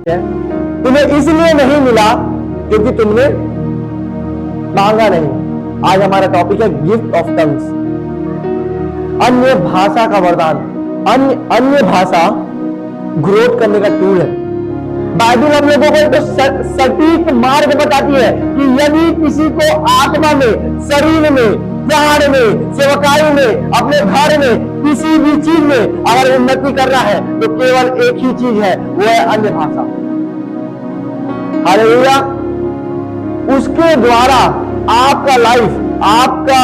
है, तुम्हें इसलिए नहीं मिला क्योंकि तुमने मांगा नहीं। आज हमारा टॉपिक है गिफ्ट ऑफ टंग्स, अन्य भाषा का वरदान। अन्य भाषा ग्रोथ करने का टूल है। बाइबल हम लोगों को तो सटीक मार्ग बताती है कि यदि किसी को आत्मा में, शरीर में, प्यार में, सेवकाई में, अपने घर में, किसी भी चीज में अगर उन्नति करना है तो केवल एक ही चीज है, वो है अन्य भाषा। हालेलुया। उसके द्वारा आपका लाइफ, आपका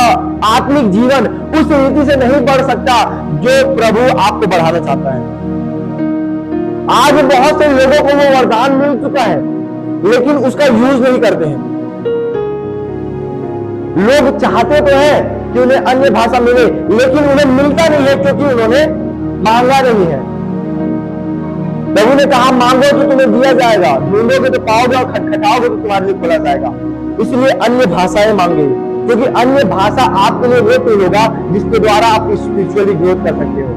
आत्मिक जीवन उस रीति से नहीं बढ़ सकता जो प्रभु आपको बढ़ाना चाहता है। आज बहुत से लोगों को वो वरदान मिल चुका है लेकिन उसका यूज नहीं करते हैं। लोग चाहते तो हैं कि उन्हें अन्य भाषा मिले लेकिन उन्हें मिलता नहीं है क्योंकि उन्होंने मांगा नहीं है। प्रभु ने कहा मांगो तो तुम्हें दिया जाएगा, ढूंढोगे तो पाओगे और खटखटाओगे तो तुम्हारे लिए खोला जाएगा। इसलिए अन्य भाषाएं मांगे, क्योंकि अन्य भाषा आपके लिए वो टूल होगा जिसके द्वारा आप स्पिरिचुअली ग्रोथ कर सकते हो।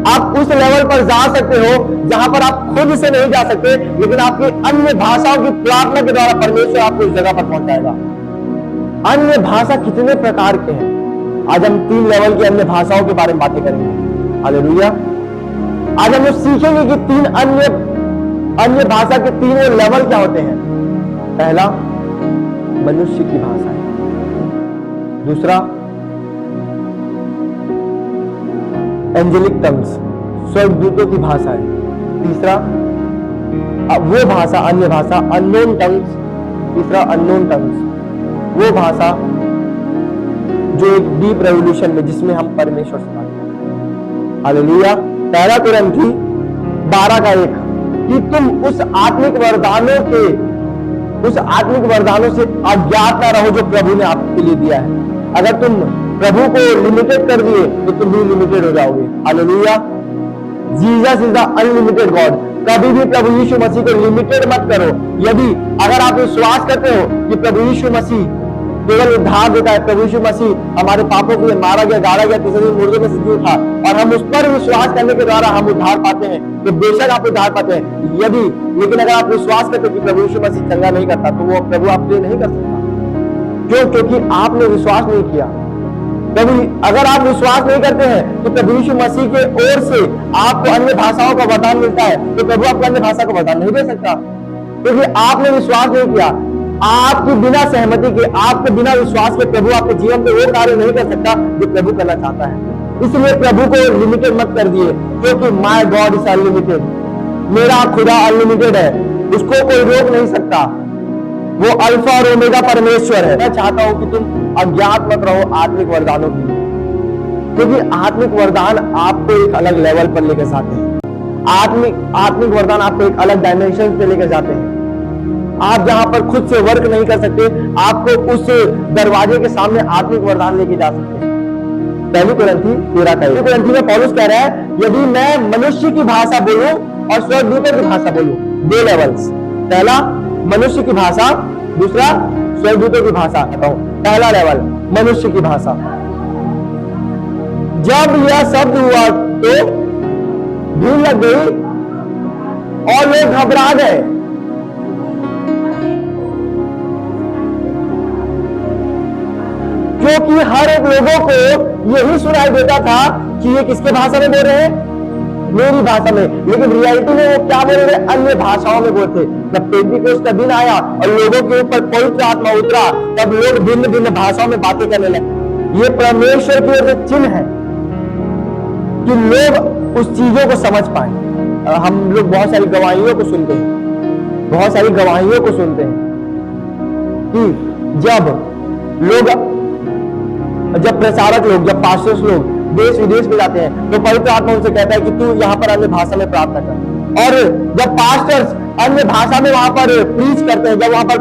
आप उस लेवल पर जा सकते हो जहां पर आप खुद से नहीं जा सकते, लेकिन आपकी अन्य भाषाओं की प्रार्थना के द्वारा परमेश्वर आपको उस जगह पर पहुंचाएगा। अन्य भाषा कितने प्रकार के हैं? आज हम 3 लेवल की अन्य भाषाओं के बारे में बातें करेंगे। हालेलुया। आज हम लोग सीखेंगे कि 3 अन्य भाषा के 3 लेवल क्या होते हैं। पहला मनुष्य की भाषा है, दूसरा एंजेलिक टंग्स, स्वर्गदूतों की भाषा है, तीसरा वो भाषा, अन्य भाषा अननोन टंग्स, तीसरा अननोन टंग्स, वो भाषा जो एक डीप रेवोल्यूशन में जिसमें हम परमेश्वर से बात करें। हालेलुया। पहला कुरिन्थी 12:1 कि तुम उस आत्मिक वरदानों से अज्ञात ना रहो जो प्रभु ने आपके लिए दिया है। अगर तुम प्रभु को लिमिटेड कर दिए तो तुम भी लिमिटेड हो जाओगे। Hallelujah. Jesus is the unlimited God. कभी भी प्रभु यीशु मसीह को लिमिटेड मत करो। यदि अगर आप विश्वास करते हो कि प्रभु यीशु मसीह केवल उद्धार देता है, प्रभु यीशु मसीह हमारे पापों के लिए मारा गया, गाड़ा गया, तीसरे दिन मुर्दों में से जी उठा और हम उस पर विश्वास करने के द्वारा हम उद्धार पाते हैं, तो बेशक आप उद्धार पाते हैं। लेकिन अगर आप विश्वास करते हो कि प्रभु यीशु मसीह चंगा नहीं करता तो वो प्रभु आपके लिए नहीं कर सकता। क्यों? क्योंकि आपने विश्वास नहीं किया। प्रभु अगर आप विश्वास नहीं करते हैं तो प्रभु यीशु मसीह के ओर से आपको अन्य भाषाओं का वरदान मिलता है, तो प्रभु आपको अन्य भाषा का वरदान नहीं दे सकता क्योंकि आपने विश्वास नहीं किया। आपकी बिना सहमति के, आपके बिना विश्वास के प्रभु आपके जीवन में वो कार्य नहीं कर सकता जो प्रभु करना चाहता है। इसलिए प्रभु को लिमिटेड मत कर दिए, क्योंकि माय गॉड इज अनलिमिटेड। मेरा खुदा अनलिमिटेड है, उसको कोई रोक नहीं सकता। वो अल्फा और ओमेगा परमेश्वर है। मैं चाहता हूं कि तुम अज्ञात मत रहो आत्मिक वरदानों की, क्योंकि आत्मिक वरदान आपको एक अलग लेवल पर लेकर जाते हैं। आत्मिक वरदान आपको एक अलग डायमेंशन पे लेकर जाते हैं। आप जहां पर खुद से वर्क नहीं कर सकते, आपको उस दरवाजे के सामने आत्मिक वरदान लेके जा सकते हैं। पहली कुरिन्थी 13 में पौलुस कह रहा है यदि मैं मनुष्य की भाषा बोलूं और स्वर्गदूतों की भाषा बोलूं, 2 लेवल्स। पहला मनुष्य की भाषा, दूसरा स्वर्गदूतों की भाषा। पहला लेवल मनुष्य की भाषा। जब यह शब्द हुआ तो भीड़ लग गई और लोग घबरा गए, क्योंकि हर एक लोगों को यही सुनाई देता था कि ये किसके भाषा में बोल रहे हैं, मेरी भाषा में। लेकिन रियलिटी में वो क्या बोल रहे हैं, अन्य भाषाओं में बोलते। जब पेंटिकोस्ट का दिन आया और लोगों के ऊपर पवित्र आत्मा उतरा, तब लोग भिन्न भिन्न भाषाओं में बातें करने लगे। ये परमेश्वर की ओर से चिन्ह है कि लोग उस चीजों को समझ पाए। हम लोग बहुत सारी गवाहियों को सुनते हैं कि जब प्रचारक लोग, जब पास्टर्स लोग देश विदेश में जाते हैं तो पवित्र आत्मा उनसे कहता है कि तू यहाँ पर अन्य भाषा में प्रार्थना कर। और जब पास्टर्स अन्य भाषा में वहां पर प्रीच करते हैं, जब वहां पर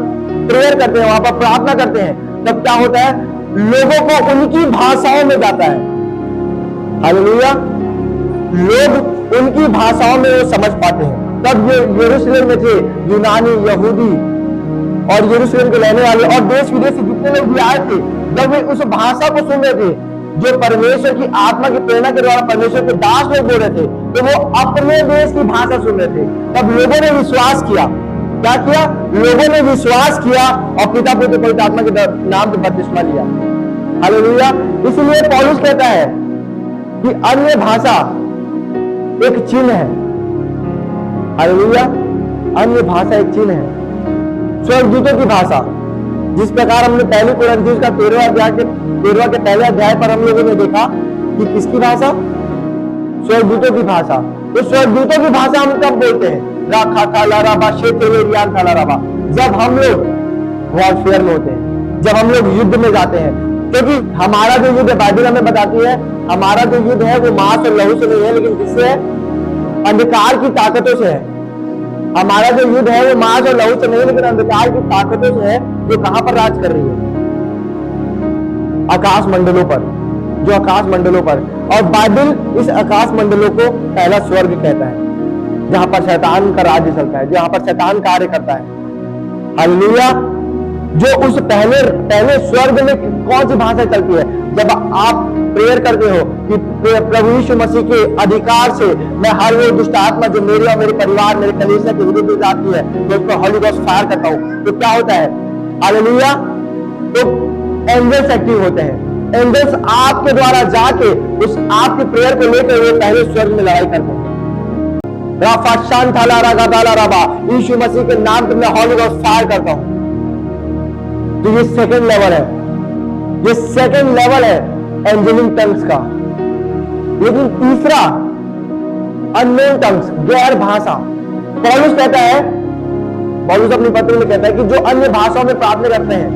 प्रेयर करते हैं, वहां पर प्रार्थना करते हैं, तब क्या होता है, लोगों को उनकी भाषाओं में जाता है। हालेलुया। लोग उनकी भाषाओं में वो समझ पाते हैं। तब ये यरूशलेम में थे यूनानी, यहूदी और यरूशलेम के रहने वाले और देश विदेश से जितने लोग भी आए थे, जब वे उस भाषा को सुन रहे थे जो परमेश्वर की आत्मा की प्रेरणा के द्वारा परमेश्वर के दास लोग बोल रहे थे, तो वो अपने देश की भाषा सुन रहे थे। तब लोगों ने विश्वास किया। क्या किया? लोगों ने विश्वास किया और पिता पुत्र पवित्र आत्मा के नाम पे बपतिस्मा लिया। हालेलुया। इसलिए पौलुस कहता है कि अन्य भाषा एक चिन्ह है। हालेलुया। अन्य भाषा एक चिन्ह है, स्वर्गदूतों की भाषा। जिस प्रकार हमने पहली कुरिन्थियों का 13 के पहले अध्याय पर हम लोगों ने देखा कि किसकी भाषा? स्वर्गदूतों की भाषा। तो स्वर्गदूतों की भाषा हम कब बोलते हैं? राखा था लाराबा शेतेरियान था लाराबा, जब हम लोग वॉरफेयर में होते हैं, जब हम लोग युद्ध में जाते हैं। क्योंकि हमारा जो युद्ध बाइबल हमें बताती है, हमारा जो युद्ध है वो मांस और लहू से नहीं है, लेकिन किससे है? अंधकार की ताकतों से है। हमारा जो युद्ध है वो मांस और लहू से नहीं, लेकिन अंधकार की ताकतों से है, जो कहां पर राज कर रही है? आकाश मंडलों पर, जो आकाश मंडलों पर। और बाइबल इस आकाश मंडलों को पहला स्वर्ग कहता है, जहां पर शैतान का राज्य चलता है, जहां पर शैतान कार्य करता है। हालेलुया। जो उस पहले स्वर्ग में कौन सी भाषा चलती है? जब आप प्रेयर करते हो कि प्रभु यीशु मसीह के अधिकार से मैं हर वो दुष्ट आत्मा जो मेरे और मेरे परिवार, मेरे कलीसिया के विरुद्ध आती है, तो उसको होली गोस्ट फायर करता हूं, तो क्या होता है? हालेलुया। तो एंजल्स एक्टिव होते हैं। एंजल्स आपके द्वारा जाके उस आपके प्रेयर को लेकर वो पहले स्वर्ग में लड़ाई करते हैं। यीशु मसीह के नाम पर मैं होली गोस्ट फायर करता हूं। तो ये सेकंड लेवल है, ये सेकंड लेवल है एंजेलिक टंग्स का। लेकिन तीसरा अननोन टंग्स, गैर भाषा। पौलुस कहता है, पौलुस अपनी पत्र में कहता है कि जो अन्य भाषाओं में प्रार्थना करते हैं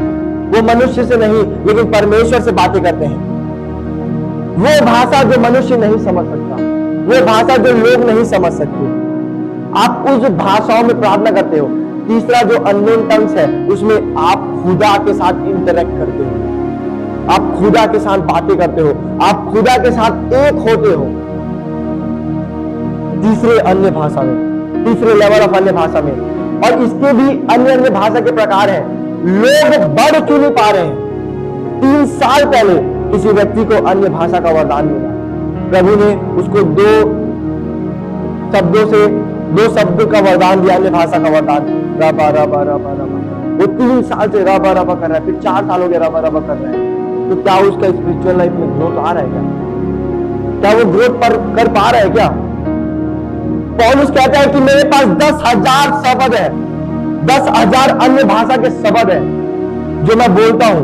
वो मनुष्य से नहीं, लेकिन परमेश्वर से बातें करते हैं। वो भाषा जो मनुष्य नहीं समझ सकता, वो भाषा जो लोग नहीं समझ सकते, आप उस भाषाओं में प्रार्थना करते हो। तीसरा जो अननोन टंग्स है, उसमें आप खुदा के साथ इंटरेक्ट करते हो, आप खुदा के साथ बातें करते हो, आप खुदा के साथ एक होते हो। तीसरे अन्य भाषा में, तीसरे लेवल ऑफ अन्य भाषा में। और इसके भी अन्य भाषा के प्रकार हैं। लोग बढ़ क्यों नहीं पा रहे हैं? 3 साल पहले किसी व्यक्ति को अन्य भाषा का वरदान मिला, प्रभु ने उसको 2 शब्द का वरदान दिया, अन्य भाषा का वरदान। रबा रबा रबा रबा, वो 3 साल से रबा रबा कर रहा है, फिर 4 साल हो गया रबा रबा कर रहा है। तो क्या उसका स्पिरिचुअल लाइफ में ग्रोथ आ रहा है? क्या वो ग्रोथ पर कर पा रहा है? क्या पौलुस कहता है कि मेरे पास 10,000 शब्द है, 10,000 अन्य भाषा के शब्द है जो मैं बोलता हूं।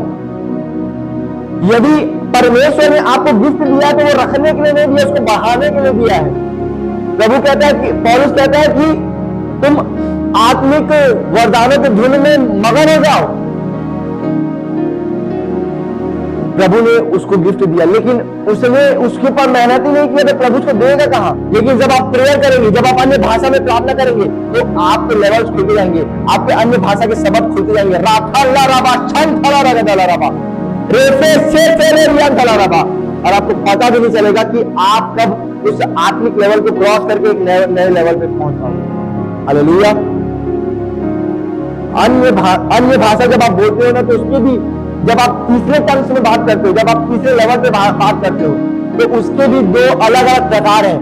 यदि परमेश्वर ने आपको गिफ्ट दिया तो वो रखने के लिए नहीं दिया, उसको बढ़ाने के लिए दिया है। प्रभु कहता है कि, पौलुस कहता है कि तुम आत्मिक वरदानों के धुन में मगन हो जाओ। प्रभु ने उसको गिफ्ट दिया, लेकिन उसने उसके ऊपर मेहनत ही नहीं किया, तो प्रभु उसको देगा कहां? लेकिन जब आप प्रेयर करेंगे, जब आप अन्य भाषा में प्रार्थना करेंगे, तो आपके लेवल्स खुलते जाएंगे, आपके अन्य भाषा के शब्द खुलते जाएंगे। और आपको पता भी नहीं चलेगा कि आप कब उस आत्मिक लेवल को क्रॉस करके एक नए लेवल पे पहुंच पाओगे। हालेलुया। अन्य भाषा जब आप बोलते हो ना, तो उसके भी, जब आप तीसरे टंग्स में बात करते हो, जब आप तीसरे लेवल पे बात करते हो, तो उसके भी 2 अलग अलग प्रकार हैं।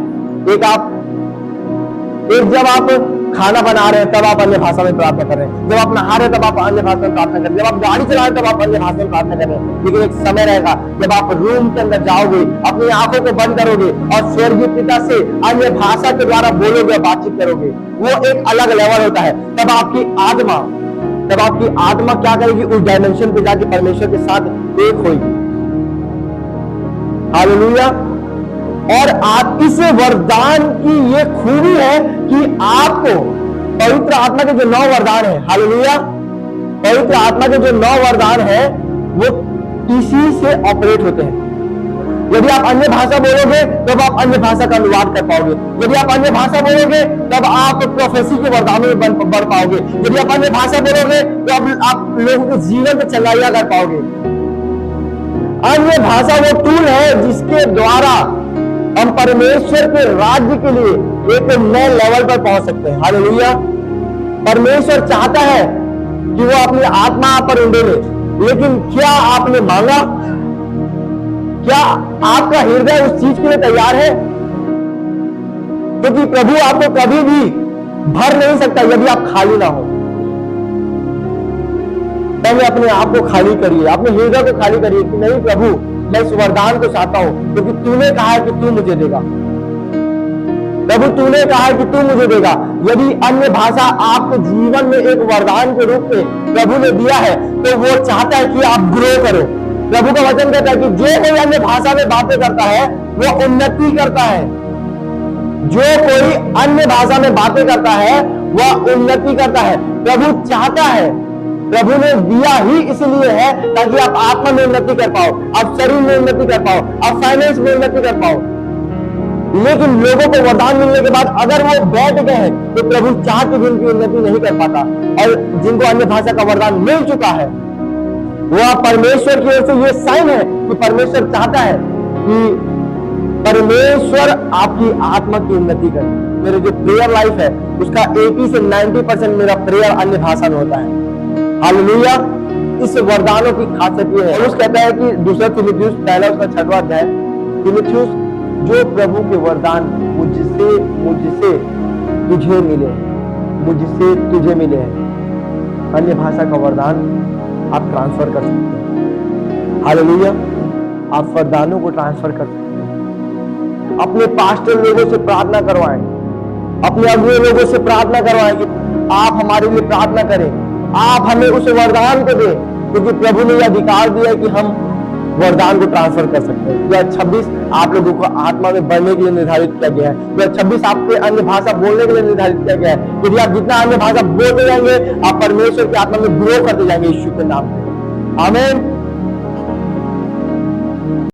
एक जब आप खाना बना रहे हैं तब आप अन्य भाषा में प्रार्थना कर रहे हैं, जब आप नहा रहे हैं तब आप अन्य भाषा में प्रार्थना कर रहे हैं, जब आप गाड़ी चला रहे हैं तब आप अन्य भाषा में प्रार्थना कर रहे हैं। लेकिन एक समय रहेगा जब आप रूम के अंदर जाओगे, अपनी आंखों को बंद करोगे और स्वर्गीय पिता से अन्य भाषा के द्वारा बोलोगे, बातचीत करोगे। वो एक अलग लेवल होता है। तब आपकी आत्मा क्या करेगी? उस डायमेंशन पे जाके परमेश्वर के साथ एक होगी। हालेलुया। और आप इस वरदान की ये खूबी है कि आपको पवित्र आत्मा के जो 9 वरदान है, हालेलुया, पवित्र आत्मा के जो 9 वरदान है वो इसी से ऑपरेट होते हैं। यदि आप अन्य भाषा बोलोगे तब आप अन्य भाषा का अनुवाद कर पाओगे। यदि आप अन्य भाषा बोलोगे तब आप प्रोफेसी के वरदानों में बढ़ पाओगे। यदि आप अन्य भाषा बोलोगे तो आप लोगों के जीवन में चंगाइयां कर पाओगे। अन्य भाषा वो टूल है जिसके द्वारा हम परमेश्वर के राज्य के लिए एक नए लेवल पर पहुंच सकते हैं। हालेलुया। परमेश्वर चाहता है कि वो अपनी आत्मा पर उंडेले, लेकिन क्या आपने मांगा? क्या आपका हृदय उस चीज के लिए तैयार है? क्योंकि प्रभु आपको कभी भी भर नहीं सकता यदि आप खाली ना हो। पहले अपने आप को खाली करिए, अपने हृदय को खाली करिए कि नहीं प्रभु, मैं इस वरदान को चाहता हूं क्योंकि तूने कहा है कि तू मुझे देगा। प्रभु तूने कहा है कि तू मुझे देगा। यदि अन्य भाषा आपके जीवन में एक वरदान के रूप में प्रभु ने दिया है तो वो चाहता है कि आप ग्रो करो। प्रभु का वचन कहता है कि जो कोई अन्य भाषा में बातें करता है वो उन्नति करता है। जो कोई अन्य भाषा में बातें करता है वह उन्नति करता है। प्रभु चाहता है, प्रभु ने दिया ही इसलिए है ताकि आप आत्मा में उन्नति कर पाओ, आप शरीर में उन्नति कर पाओ, आप फाइनेंस में उन्नति कर पाओ। लेकिन लोगों को वरदान मिलने के बाद अगर वो बैठ गए हैं तो प्रभु चाह के भी उनकी उन्नति नहीं कर पाता। और जिनको अन्य भाषा का वरदान मिल चुका है वह परमेश्वर की ओर से ये साइन है कि परमेश्वर चाहता है कि परमेश्वर आपकी आत्मा की उन्नति करे। मेरे जो प्रेयर लाइफ है उसका 80 से 90% मेरा प्रेयर अन्य भाषा में होता है। हालेलुया। इस वरदानों की खासियत ये है, पौलुस कहता है कि दूसरा तीमुथियुस पहला उसका 6वां अध्याय, तीमुथियुस जो प्रभु के वरदान मुझसे तुझे मिले, मुझसे तुझे मिले हैं। अन्य भाषा का वरदान आप ट्रांसफर कर सकते हैं। हालेलुया। आप वरदानों को ट्रांसफर कर सकते हैं। अपने पास्टर लोगों से प्रार्थना करवाएं, अपने अगुए लोगों से प्रार्थना करवाएं कि आप हमारे लिए प्रार्थना करें, आप हमें उस वरदान को दें, क्योंकि प्रभु ने यह अधिकार दिया है कि हम वरदान को ट्रांसफर कर सकते हैं। 2026 आप लोगों को आत्मा में बढ़ने के लिए निर्धारित किया गया है। 2026 आपके अन्य भाषा बोलने के लिए निर्धारित किया गया है। यदि आप जितना अन्य भाषा बोलते जाएंगे आप परमेश्वर की आत्मा में ग्रो करते जाएंगे यीशु के नाम पे। आमीन।